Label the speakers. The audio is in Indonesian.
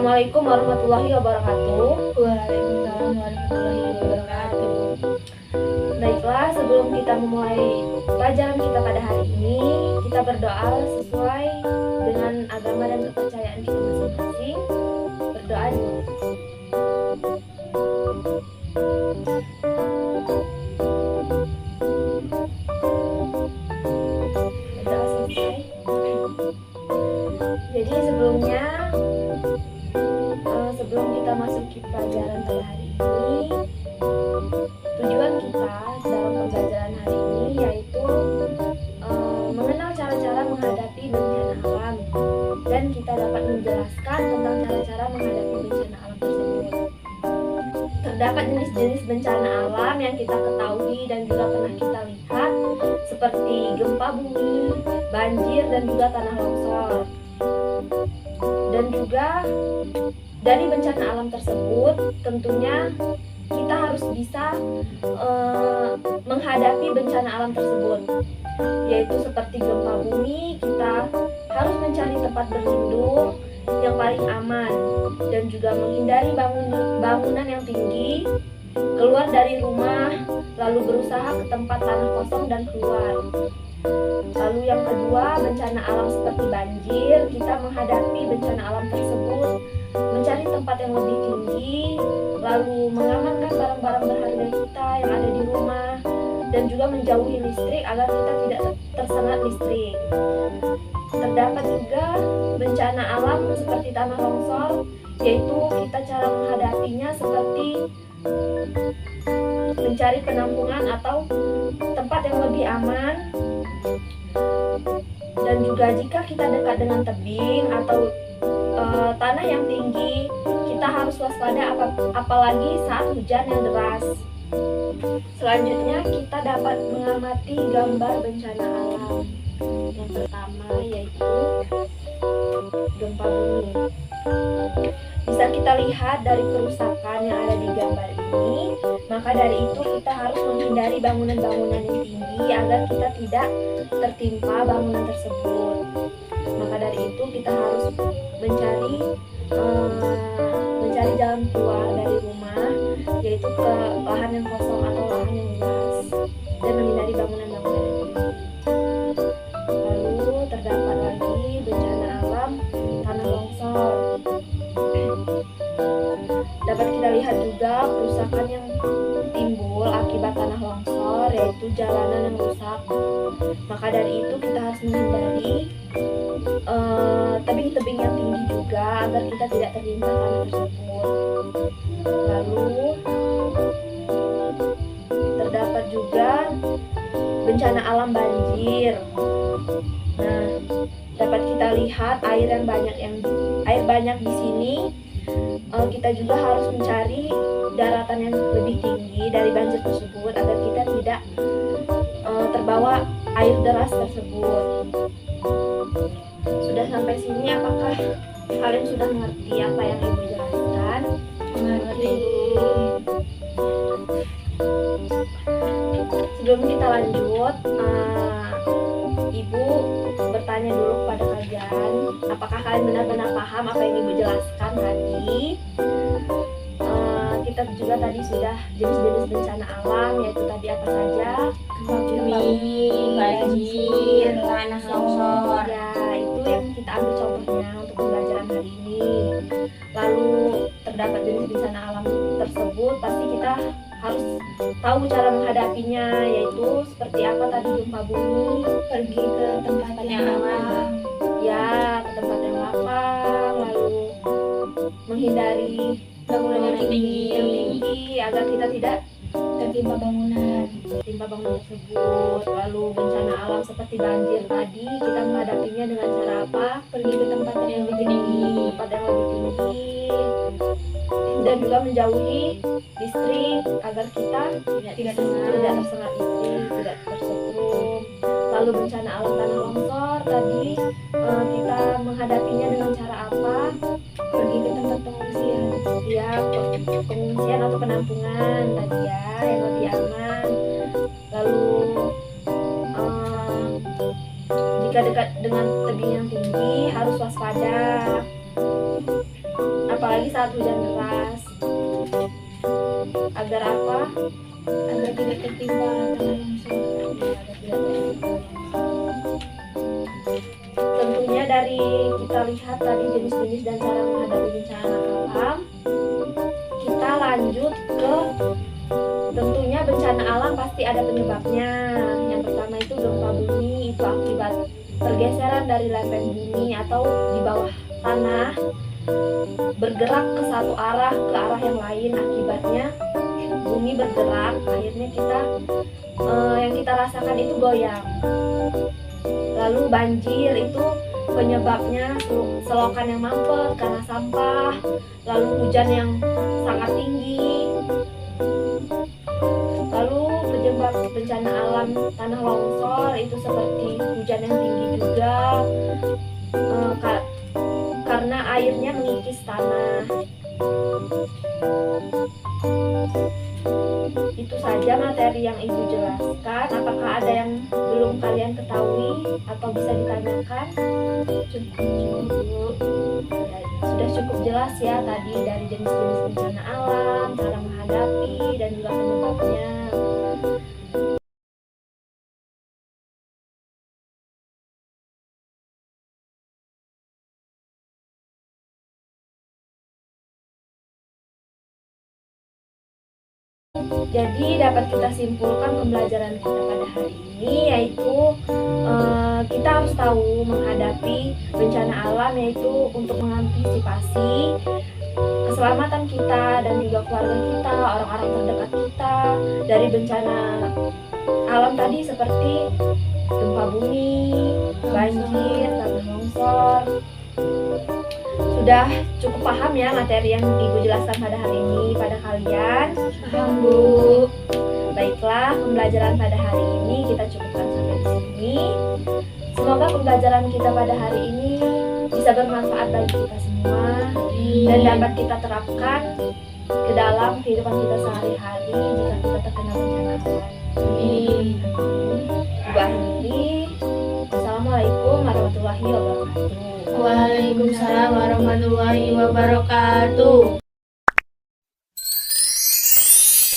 Speaker 1: Assalamualaikum warahmatullahi wabarakatuh.
Speaker 2: Waalaikumsalam warahmatullahi wabarakatuh.
Speaker 1: Baiklah, sebelum kita memulai pelajaran kita pada hari ini, kita berdoa sesuai dengan agama dan kepercayaan kita masing-masing. Berdoa dulu. Berdoa selesai. Jadi sebelum kita masuki pelajaran pada hari ini, tujuan kita dalam pembelajaran hari ini yaitu mengenal cara-cara menghadapi bencana alam, dan kita dapat menjelaskan tentang cara-cara menghadapi bencana alam tersebut. Terdapat jenis-jenis bencana alam yang kita ketahui dan juga pernah kita lihat, seperti gempa bumi, banjir, dan juga tanah longsor. Dan juga dari bencana alam tersebut tentunya kita harus bisa menghadapi bencana alam tersebut, yaitu seperti gempa bumi, kita harus mencari tempat berlindung yang paling aman dan juga menghindari bangunan yang tinggi, keluar dari rumah, lalu berusaha ke tempat tanah kosong dan keluar. Lalu yang kedua, bencana alam seperti banjir, kita menghadapi bencana alam tersebut, mencari tempat yang lebih tinggi, lalu mengamankan barang-barang berharga kita yang ada di rumah, dan juga menjauhi listrik agar kita tidak tersengat listrik. Terdapat juga bencana alam seperti tanah longsor, yaitu kita cara menghadapinya seperti mencari penampungan atau tempat yang lebih aman. Dan juga jika kita dekat dengan tebing atau tanah yang tinggi, kita harus waspada apalagi saat hujan yang deras. Selanjutnya kita dapat mengamati gambar bencana alam. Yang pertama yaitu gempa bumi. Bisa kita lihat dari kerusakan yang ada di gambar ini, maka dari itu kita harus menghindari bangunan-bangunan yang tinggi agar kita tidak tertimpa bangunan tersebut. Maka dari itu kita harus mencari jalan keluar dari rumah, yaitu ke lahan yang kosong atau lahan yang luas, dan menghindari bangunan-bangunan yang tinggi. Lalu terdapat lagi bencana alam tanah longsor. Dapat kita lihat juga kerusakan yang timbul akibat tanah longsor, yaitu jalanan yang rusak. Maka dari itu kita harus menghindari tebing-tebing yang tinggi juga agar kita tidak tertimpa tanah tersebut. Lalu terdapat juga bencana alam banjir. Nah, dapat kita lihat air banyak di sini. Kita juga harus mencari daratan yang lebih tinggi dari banjir tersebut agar kita tidak terbawa air deras tersebut. Sudah sampai sini, apakah kalian sudah mengerti apa yang Ibu jelaskan?
Speaker 2: Mengerti.
Speaker 1: Sebelum kita lanjut, Ibu bertanya dulu kepada kalian, apakah kalian benar-benar paham apa yang Ibu jelaskan tadi? Kita juga tadi sudah jenis-jenis bencana alam, yaitu tadi apa saja?
Speaker 2: Gempa bumi, banjir, tanah longsor.
Speaker 1: Ya, itu yang kita ambil contohnya untuk pembelajaran hari ini. Lalu terdapat jenis bencana alam tersebut, pasti kita harus tahu cara menghadapinya, yaitu seperti apa tadi gempa bumi,
Speaker 2: Pergi ke tempat yang aman.
Speaker 1: ya ke tempat yang lapang, lalu menghindari
Speaker 2: Bangunan yang
Speaker 1: tinggi agar kita tidak
Speaker 2: tertimpa bangunan.
Speaker 1: timpa bangunan tersebut. Lalu bencana alam seperti banjir tadi, kita menghadapinya dengan cara apa?
Speaker 2: Pergi ke tempat yang lebih tinggi.
Speaker 1: Tempat yang lebih tinggi, dan juga menjauhi listrik agar kita tidak tersengat listrik, tidak tersetrum. Lalu bencana alam tanah longsor tadi, kita menghadapinya dengan cara apa?
Speaker 2: Pergi ke tempat pengungsian.
Speaker 1: Ya, pengungsian atau penampungan tadi ya, yang lebih aman. Lalu jika dekat dengan tebing yang tinggi harus waspada. Apa apalagi saat hujan deras. Agar apa?
Speaker 2: Agar tidak tertimpa tanah longsor.
Speaker 1: Agar tidak tertimpa longsor. Tentunya dari kita lihat tadi jenis-jenis dan cara menghadapi bencana alam, kita lanjut ke tentunya bencana alam pasti ada penyebabnya. Yang pertama itu gempa bumi, itu akibat pergeseran dari lempeng bumi atau di bawah tanah bergerak ke satu arah ke arah yang lain, akibatnya bumi bergerak, akhirnya yang kita rasakan itu goyang. Lalu banjir itu penyebabnya selokan yang mampet karena sampah, lalu hujan yang sangat tinggi. Lalu penyebab bencana alam tanah longsor itu seperti hujan yang tinggi juga, karena airnya mengikis tanah. Itu saja materi yang Ibu jelaskan. Apakah ada yang belum kalian ketahui atau bisa ditanyakan? Cukup. Sudah cukup jelas ya tadi dari jenis-jenis bencana alam, cara menghadapi dan juga penyebabnya. Jadi dapat kita simpulkan pembelajaran kita pada hari ini yaitu kita harus tahu menghadapi bencana alam, yaitu untuk mengantisipasi keselamatan kita dan juga keluarga kita, orang-orang terdekat kita dari bencana alam tadi seperti gempa bumi, banjir, tanah longsor. Sudah cukup paham ya materi yang Ibu jelaskan pada hari ini pada kalian?
Speaker 2: Paham, Bu.
Speaker 1: Baiklah, pembelajaran pada hari ini kita cukupkan sampai di sini. Semoga pembelajaran kita pada hari ini bisa bermanfaat bagi kita semua dan dapat kita terapkan ke dalam kehidupan kita sehari-hari jika kita terkena bencana alam. Ibu akhiri. Wassalamualaikum warahmatullahi wabarakatuh.
Speaker 2: Waalaikumsalam warahmatullahi wabarakatuh.